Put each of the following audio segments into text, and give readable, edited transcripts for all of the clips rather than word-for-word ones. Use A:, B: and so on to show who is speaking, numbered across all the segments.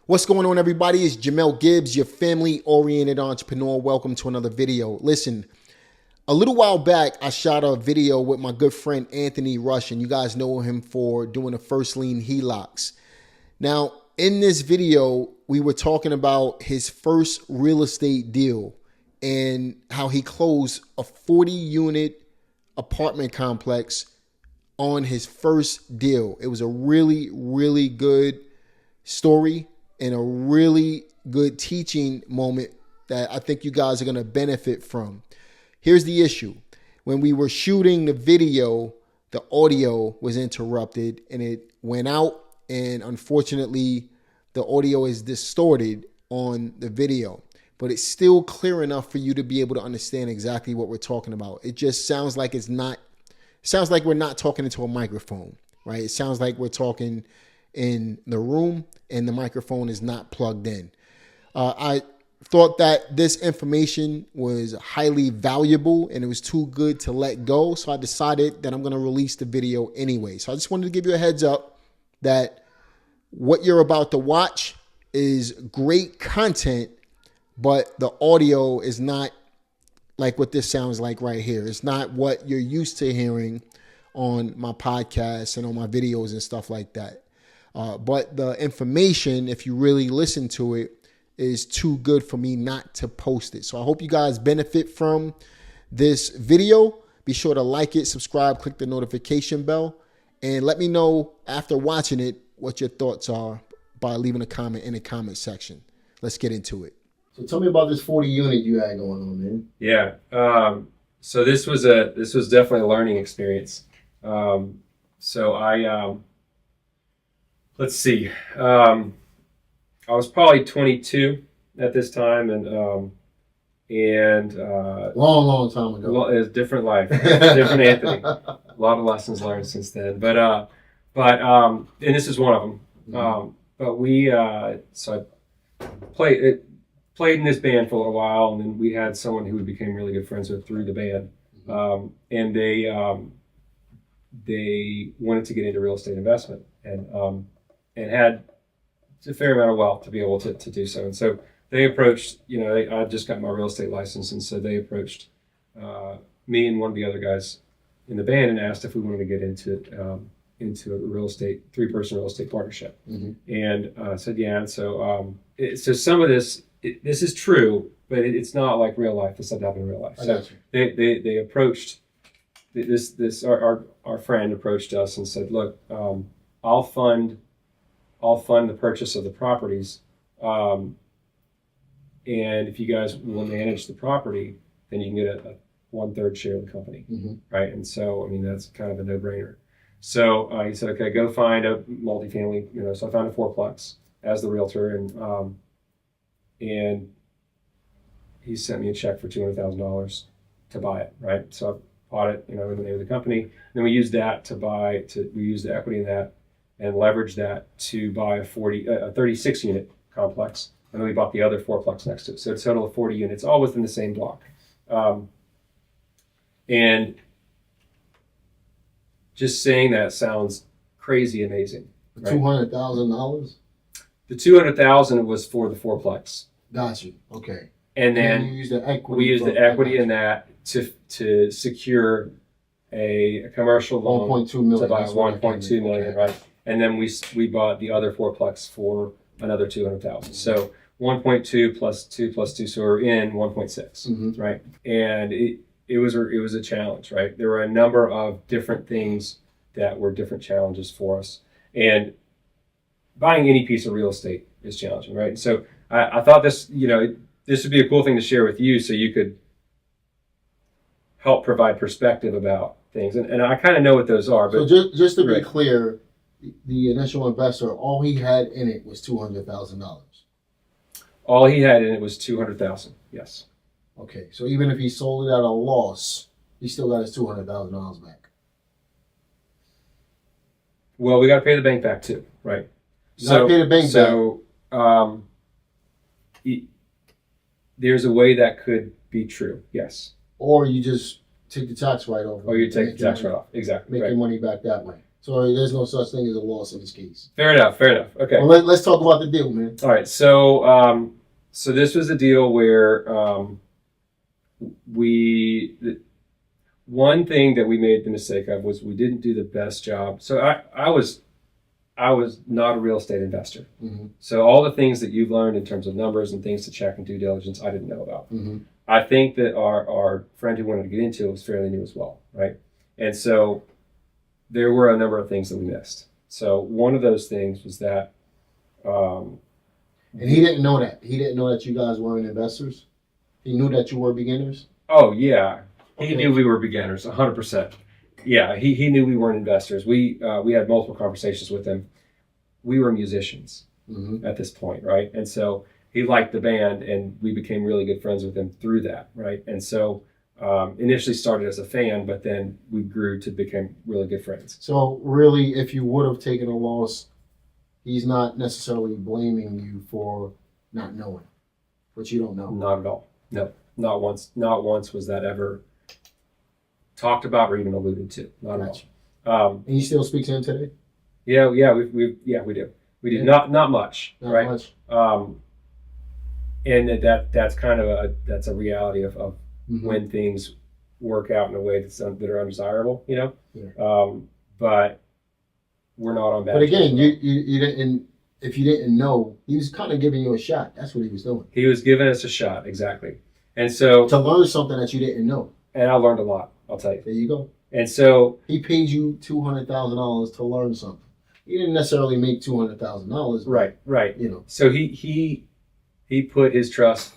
A: What's going on, everybody? It's Jamel Gibbs, your family-oriented entrepreneur. Welcome to another video. Listen, a little while back, I shot a video with my good friend Anthony Rush, and you guys know him for doing the first lien HELOCs. Now, in this video, we were talking about his first real estate deal and how he closed a 40-unit apartment complex on his first deal. It was a really, really good story and a really good teaching moment that I think you guys are going to benefit from. Here's the issue. When we were shooting the video, the audio was interrupted and it went out, and unfortunately the audio is distorted on the video, but it's still clear enough for you to be able to understand exactly what we're talking about. It just sounds like we're not talking into a microphone, right? It sounds like we're talking in the room and the microphone is not plugged in. I thought that this information was highly valuable and it was too good to let go. So I decided that I'm going to release the video anyway. So I just wanted to give you a heads up that what you're about to watch is great content, but the audio is not like what this sounds like right here. It's not what you're used to hearing on my podcast and on my videos and stuff like that. But the information, if you really listen to it, is too good for me not to post it. So I hope you guys benefit from this video. Be sure to like it, subscribe, click the notification bell, and let me know after watching it what your thoughts are by leaving a comment in the comment section. Let's get into it. So tell me about this 40 unit you had going on, man.
B: Yeah. So this was definitely a learning experience. Let's see. I was probably 22 at this time, and long
A: time ago.
B: It was a different life, different Anthony. A lot of lessons learned since then, but and this is one of them. So I played in this band for a little while, and then we had someone who we became really good friends with through the band, and they wanted to get into real estate investment, and had a fair amount of wealth to be able to do so. And so they approached, I just got my real estate license, and so they approached me and one of the other guys in the band and asked if we wanted to get into a real estate, 3-person real estate partnership. And I said yeah. And so so some of this is true, but it's not like real life. This doesn't happen in real life. So they approached our friend approached us and said, look, I'll fund the purchase of the properties, and if you guys will manage the property, then you can get a 1/3 share of the company, right? And so, I mean, that's kind of a no-brainer. So he said, okay, go find a multifamily, so I found a 4-plex as the realtor, and he sent me a check for $200,000 to buy it, right? So I bought it, in the name of the company. And then we used that we used the equity in that and leveraged that to buy a 36-unit complex. And then we bought the other 4-plex next to it. So a total of 40 units, all within the same block. And just saying that sounds crazy amazing.
A: Right? $200,000?
B: The $200,000 was for the 4-plex.
A: Got you. Okay.
B: And then
A: you used the equity.
B: We used the equity in that to secure a commercial loan
A: 1.2 million
B: to buy 1.2 million, okay. Right? And then we bought the other 4-plex for another 200,000. So 1.2 plus 2 plus 2, so we're in 1.6, right? And it was a challenge, right? There were a number of different things that were different challenges for us, and buying any piece of real estate is challenging, right? So I thought this would be a cool thing to share with you, so you could help provide perspective about things, and I kind of know what those are. But
A: so just to be clear, the initial investor, all he had in it was $200,000.
B: All he had in it was $200,000. Yes.
A: Okay, so even if he sold it at a loss, he still got his $200,000 back.
B: Well, we got to pay the bank back too, right?
A: You got to pay the bank back.
B: So there's a way that could be true. Yes.
A: Or you just take the tax write-off.
B: Or you take the tax write-off. Exactly.
A: Make your money back that way. So there's no such thing as a loss in this case.
B: Fair enough. Okay.
A: Well, let's talk about the deal, man.
B: All right. So so this was a deal where one thing that we made the mistake of was we didn't do the best job. So I was not a real estate investor.
A: Mm-hmm.
B: So all the things that you've learned in terms of numbers and things to check and due diligence, I didn't know about.
A: Mm-hmm.
B: I think that our friend who wanted to get into it was fairly new as well, right? And so there were a number of things that we missed. So one of those things was that,
A: and he didn't know that. He didn't know that you guys weren't investors. He knew that you were beginners.
B: Oh yeah, he
A: Okay.
B: knew we were beginners, 100%. Yeah, he knew we weren't investors. We had multiple conversations with him. We were musicians
A: Mm-hmm.
B: at this point, right? And so he liked the band, and we became really good friends with him through that, right? And so initially started as a fan, but then we grew to become really good friends.
A: So really, if you would have taken a loss, he's not necessarily blaming you for not knowing, but you don't know.
B: Not at all. No, not once. Not once was that ever talked about or even alluded to. Not
A: Gotcha.
B: at all.
A: And you still speak to him today?
B: We do. We do.
A: Yeah.
B: Not much,
A: Not
B: right?
A: much.
B: And that's kind of that's a reality of
A: Mm-hmm.
B: when things work out in a way that are undesirable, you know.
A: Yeah.
B: But we're not on bad.
A: But again,
B: terms.
A: you didn't. If you didn't know, he was kind of giving you a shot. That's what he was doing.
B: He was giving us a shot, exactly. And so
A: To learn something that you didn't know.
B: and I learned a lot, I'll tell you.
A: There you go.
B: And so
A: He paid you $200,000 to learn something. He didn't necessarily make $200,000.
B: right.
A: You know.
B: So he put his trust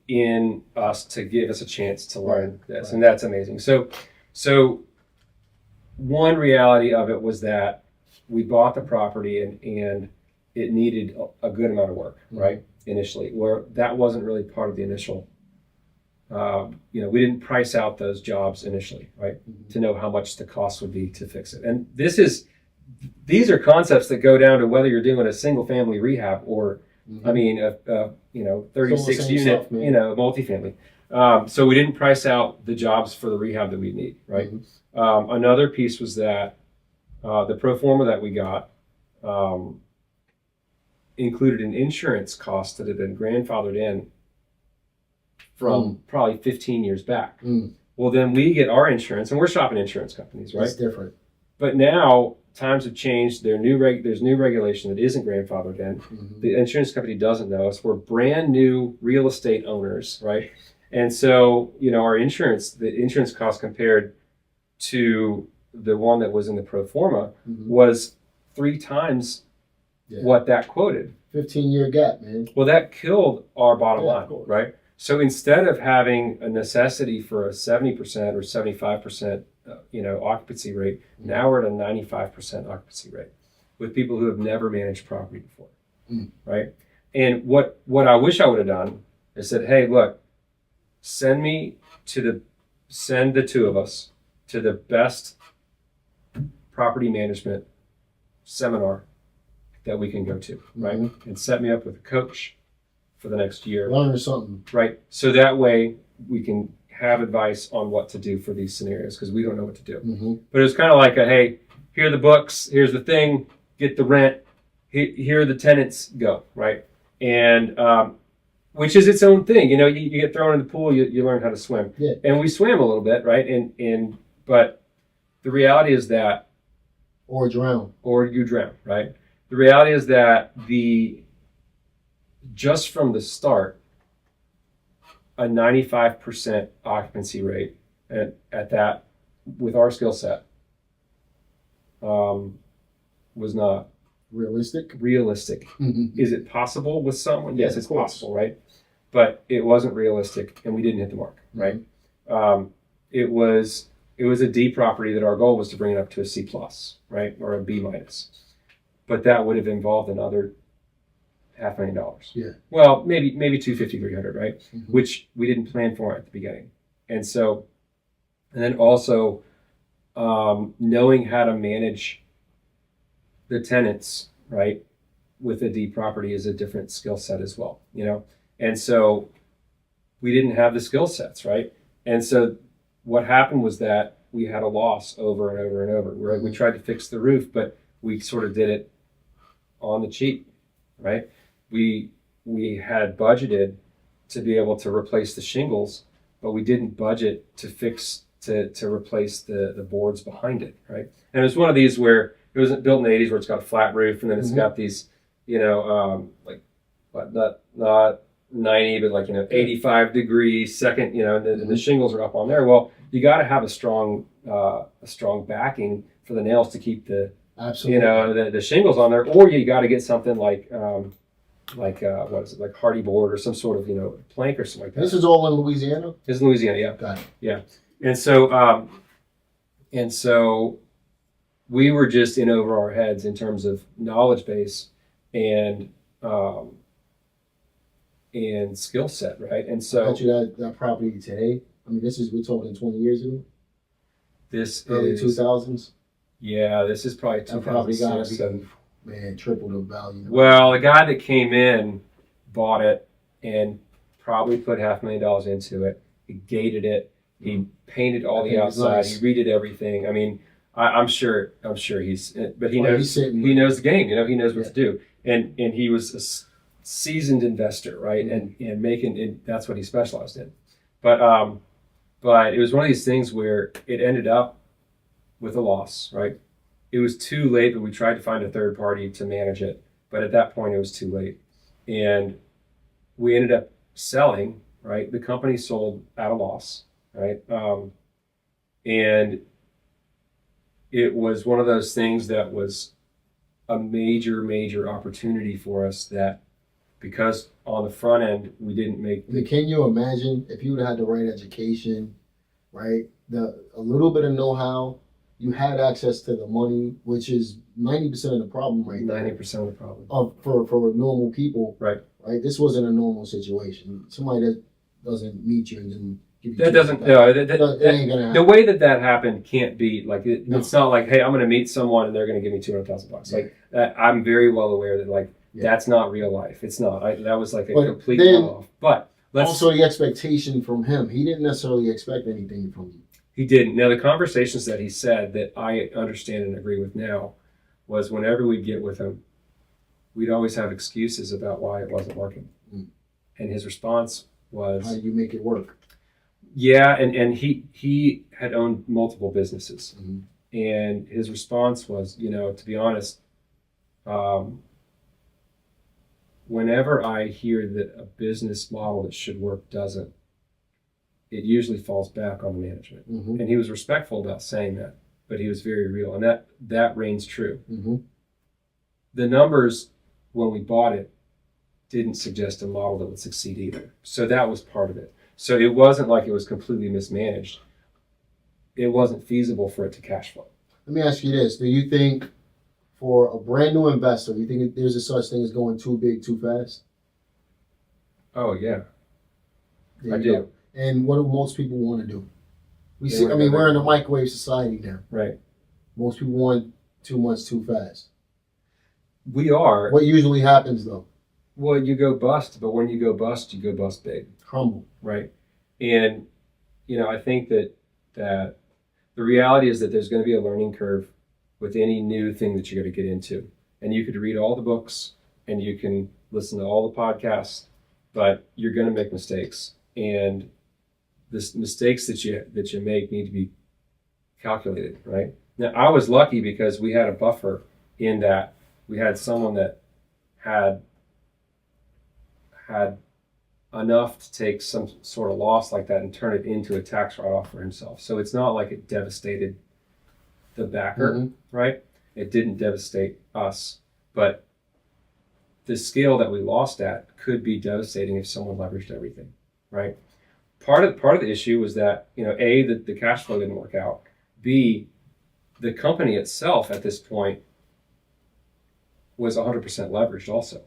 B: in us to give us a chance to learn this, and that's amazing. So one reality of it was that we bought the property and it needed a good amount of work, right? Initially, where that wasn't really part of the initial. We didn't price out those jobs initially, right?
A: Mm-hmm.
B: To know how much the cost would be to fix it. And these are concepts that go down to whether you're doing a single family rehab or,
A: Mm-hmm.
B: I mean, a 36
A: same
B: unit,
A: stuff, man.
B: multifamily. So we didn't price out the jobs for the rehab that we need, right?
A: Mm-hmm.
B: Another piece was that the pro forma that we got included an insurance cost that had been grandfathered in from probably 15 years back.
A: Mm.
B: Well, then we get our insurance, and we're shopping insurance companies, right?
A: It's different.
B: But now times have changed. There's new regulation that isn't grandfathered in.
A: Mm-hmm.
B: The insurance company doesn't know us. We're brand new real estate owners, right? And so, the insurance cost compared to the one that was in the pro forma
A: Mm-hmm.
B: was 3 times what that quoted.
A: 15-year gap, man.
B: Well, that killed our bottom
A: Yeah,
B: line,
A: of course.
B: right? So instead of having a necessity for a 70% or 75%, occupancy rate, now we're at a 95% occupancy rate with people who have never managed property before, right? And what I wish I would have done is said, hey, look, send the two of us to the best property management seminar that we can go to, right?
A: Mhm.
B: And set me up with a coach for the next year,
A: Learn something.
B: right? So that way we can have advice on what to do for these scenarios because we don't know what to do.
A: Mm-hmm.
B: But it was kind of like hey, here are the books, here's the thing, get the rent, here are the tenants, go, right? And which is its own thing. You get thrown in the pool, you learn how to swim.
A: Yeah.
B: And we swam a little bit, right? But the reality is that
A: Or drown.
B: or you drown, right? The reality is that just from the start, a 95% occupancy rate at that with our skill set was not
A: Realistic.
B: realistic.
A: Mm-hmm.
B: Is it possible with someone? Yes,
A: Yeah, of
B: it's
A: course.
B: possible, right? But it wasn't realistic, and we didn't hit the mark, right? It was a D property that our goal was to bring it up to a C plus, right, or a B minus. But that would have involved another $500,000.
A: Yeah.
B: Well, maybe 250, 300, right?
A: Mhm.
B: Which we didn't plan for at the beginning, and then also knowing how to manage the tenants, right, with a D property is a different skill set as well, And so we didn't have the skill sets, right? And so what happened was that we had a loss over and over and over. Right? We tried to fix the roof, but we sort of did it on the cheap, right? We had budgeted to be able to replace the shingles, but we didn't budget to replace the boards behind it, right? And it was one of these where it was built in the 80s where it's got a flat roof and then it's got these, like not 90, but like, 85 degrees second, and the shingles are up on there. Well, you got to have a strong backing for the nails to keep the shingles on there, or you got to get something like what is it, like hardy board or some sort of plank or something like that.
A: This is all in Louisiana?
B: This is Louisiana, yeah.
A: Got it.
B: Yeah. And so we were just in over our heads in terms of knowledge base and skill set, right? And so
A: I bet you that property today, I mean, we're talking 20 years ago?
B: This
A: early
B: is
A: 2000s?
B: Yeah, this is probably
A: That property got to
B: 2007.
A: be, man, triple the value.
B: Well, the guy that came in bought it and probably put $500,000 into it. He gated it. He painted all the outside.
A: Nice.
B: He redid everything. I mean, I'm sure he's, but he knows
A: he
B: knows the game. He knows what to do. And he was a seasoned investor, right? And making that's what he specialized in. But it was one of these things where it ended up with a loss, right? It was too late, but we tried to find a third party to manage it. But at that point, it was too late. And we ended up selling, right? The company sold at a loss, right? And it was one of those things that was a major, major opportunity for us that because on the front end, we didn't make...
A: Can you imagine if you would have had the right education, right? A little bit of know-how, you had access to the money, which is 90% of the problem right there.
B: 90% of the problem.
A: For normal people.
B: Right.
A: Right? This wasn't a normal situation. Somebody that doesn't meet you and then give you...
B: That doesn't... No, that
A: ain't going to happen.
B: The way that happened can't be... Like, it's not like, hey, I'm going to meet someone and they're going to give me $200,000. Like, I'm very well aware that, like, that's not real life. It's not. That was like a complete one-off. But
A: also the expectation from him. He didn't necessarily expect anything from you.
B: He didn't. Now, the conversations that he said that I understand and agree with now was whenever we'd get with him, we'd always have excuses about why it wasn't working. And his response was...
A: How do you make it work?
B: Yeah, and he had owned multiple businesses. And his response was, to be honest, whenever I hear that a business model that should work doesn't, it usually falls back on the management. And he was respectful about saying that, but he was very real. And that reigns true. The numbers, when we bought it, didn't suggest a model that would succeed either. So that was part of it. So it wasn't like it was completely mismanaged. It wasn't feasible for it to cash flow.
A: Let me ask you this. Do you think for a brand new investor, you think there's a such thing as going too big, too fast?
B: Oh, yeah. I do.
A: Go. And what do most people want to do? We see. I mean, we're in a microwave society now.
B: Right.
A: Most people want too much, too fast.
B: We are.
A: What usually happens, though?
B: Well, you go bust, but when you go bust big.
A: Crumble.
B: Right. And, I think that the reality is that there's going to be a learning curve with any new thing that you're going to get into. And you could read all the books and you can listen to all the podcasts, but you're going to make mistakes. And the mistakes that you make need to be calculated, right? Now, I was lucky because we had a buffer in that we had someone that had enough to take some sort of loss like that and turn it into a tax write-off for himself. So it's not like it devastated the backer, right? It didn't devastate us, but the scale that we lost at could be devastating if someone leveraged everything, right? Part of the issue was that, A, the cash flow didn't work out. B, the company itself at this point was 100% leveraged also,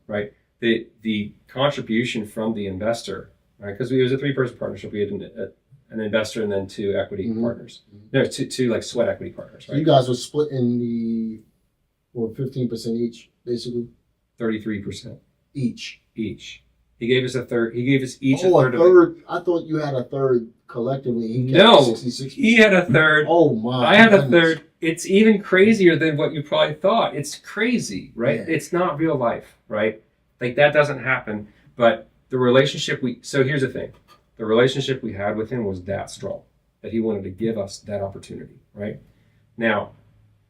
B: right? The contribution from the investor, right? Because it was a 3-person partnership. We had an investor and then 2 equity partners. No, two like sweat equity partners, right?
A: So you guys were splitting 15% each, basically?
B: 33%.
A: Each.
B: He gave us a third. He gave us each a
A: Oh, a
B: third of
A: third. I thought you had a third collectively. He kept
B: No,
A: 66.
B: he had a third.
A: Oh my!
B: I had a
A: goodness.
B: third. It's even crazier than what you probably thought. It's crazy, right?
A: Yeah.
B: It's not real life, right? Like that doesn't happen. But the relationship so here's the thing. The relationship we had with him was that strong that he wanted to give us that opportunity, right? Now,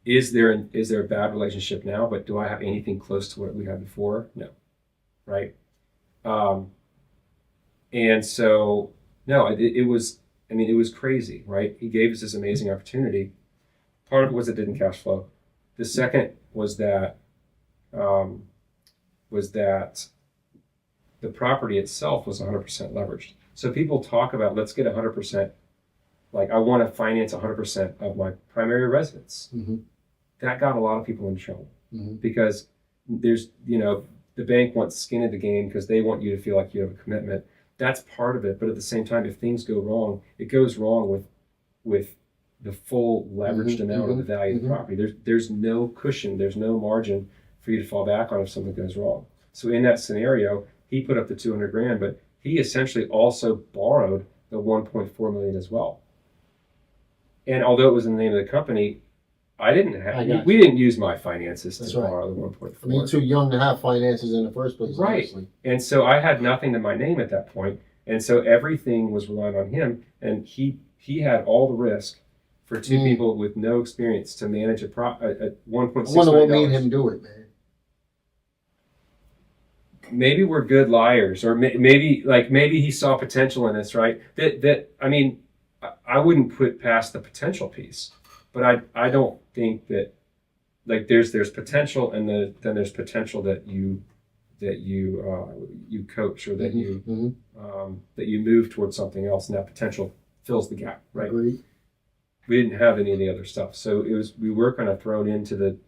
B: is there a bad relationship now? But do I have anything close to what we had before? No, right? And so no, it was. I mean, it was crazy, right? He gave us this amazing opportunity. Part of it was it didn't cash flow. The second was that the property itself was 100% leveraged. So people talk about let's get 100%. Like I want to finance 100% of my primary residence.
A: Mm-hmm.
B: That got a lot of people in trouble
A: Mm-hmm.
B: because there's the bank wants skin in the game because they want you to feel like you have a commitment. That's part of it, but at the same time, if things go wrong, it goes wrong with the full leveraged amount of the value of the property. There's no cushion, there's no margin for you to fall back on if something goes wrong. So in that scenario, he put up the 200 grand, but he essentially also borrowed the 1.4 million as well. And although it was in the name of the company, we didn't use my finances to borrow the 1.4.
A: I mean, too young to have finances in the first place.
B: Right.
A: Honestly.
B: And so I had nothing to my name at that point. And so everything was relying on him. And he had all the risk for two people with no experience to manage a 1.6 million.
A: I wonder what made him do it, man.
B: Maybe we're good liars, or maybe he saw potential in us, right? I mean, I wouldn't put past the potential piece, but I don't think that like there's potential, and then there's potential that you coach, or that you move towards something else, and that potential fills the gap, right?
A: Agreed.
B: We didn't have any of the other stuff, so we were kind of thrown into the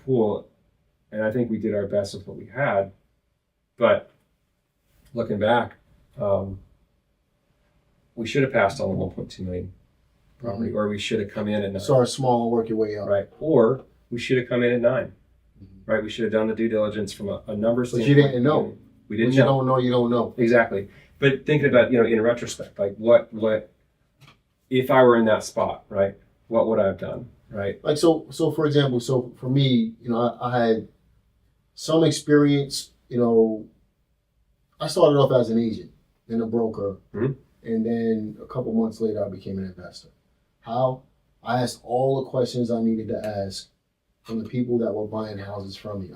B: pool, and I think we did our best with what we had. But looking back, we should have passed on the 1.2 million property, or we should have come in at 9.
A: Start small and work your way up.
B: Right. Or we should have come in at 9. Right. We should have done the due diligence from a number standpoint.
A: But you didn't know.
B: We didn't
A: know. You don't know. You don't know.
B: Exactly. But thinking about, in retrospect, like what if I were in that spot, right? What would I have done? Right.
A: Like, so for example, so for me, I had some experience. I started off as an agent, then a broker, and then a couple months later, I became an investor. How? I asked all the questions I needed to ask from the people that were buying houses from me.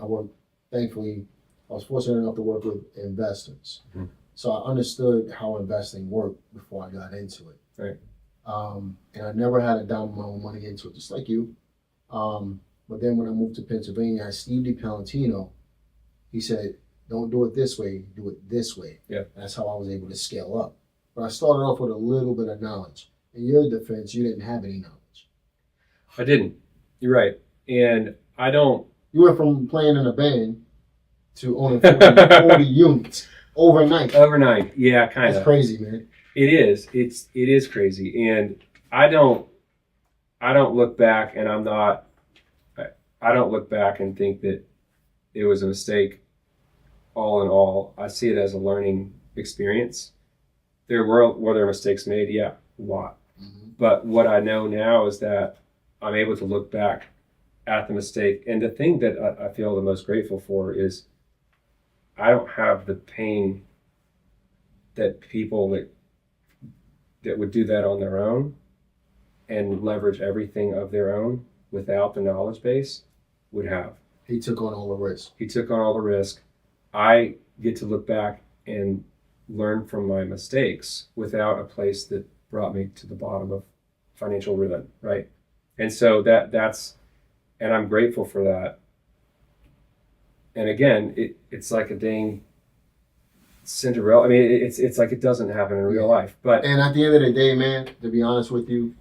A: Thankfully, I was fortunate enough to work with investors. So I understood how investing worked before I got into it.
B: Right.
A: And I never had a dime of my own money into it, just like you. But then when I moved to Pennsylvania, I had Steve DiPalantino. He said, don't do it this way, do it this way.
B: Yeah.
A: That's how I was able to scale up. But I started off with a little bit of knowledge. In your defense, you didn't have any knowledge.
B: I didn't. You're right. And I don't.
A: You went from playing in a band to owning 40 units overnight.
B: Overnight. Yeah, kind of.
A: That's crazy, man.
B: It is. It is crazy. And I don't look back, and I don't look back and think that it was a mistake. All in all, I see it as a learning experience. Were there mistakes made? Yeah, a lot. But what I know now is that I'm able to look back at the mistake. And the thing that I feel the most grateful for is I don't have the pain that people that would do that on their own and leverage everything of their own without the knowledge base would have.
A: He took on all the risk.
B: He took on all the risk. I get to look back and learn from my mistakes without a place that brought me to the bottom of financial ruin, right? And so that's, and I'm grateful for that. And again, it's like a dang Cinderella. I mean, it's like it doesn't happen in real life. But
A: and at the end of the day, man, to be honest with you,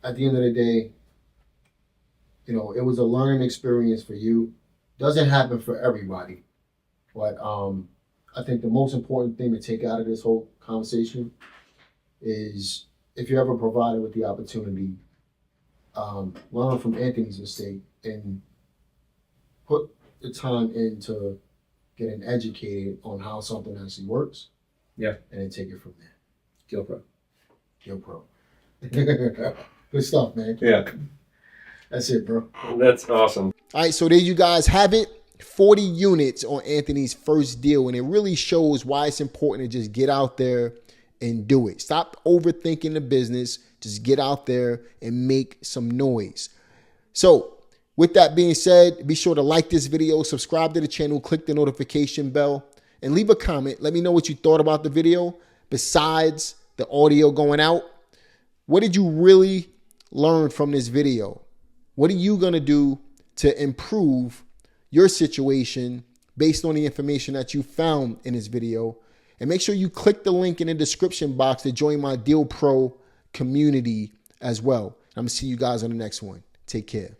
A: at the end of the day, it was a learning experience for you. Doesn't happen for everybody, but I think the most important thing to take out of this whole conversation is if you're ever provided with the opportunity, learn from Anthony's mistake and put the time in to getting educated on how something actually works.
B: Yeah.
A: And then take it from there.
B: Deal Pro.
A: Deal Pro. Good stuff, man.
B: Yeah.
A: That's it, bro.
B: That's awesome.
A: All right, so there you guys have it. 40 units on Anthony's first deal. And it really shows why it's important to just get out there and do it. Stop overthinking the business. Just get out there and make some noise. So with that being said, be sure to like this video, subscribe to the channel, click the notification bell, and leave a comment. Let me know what you thought about the video besides the audio going out. What did you really learn from this video? What are you going to do to improve your situation based on the information that you found in this video? And make sure you click the link in the description box to join my Deal Pro community as well. I'm going to see you guys on the next one. Take care.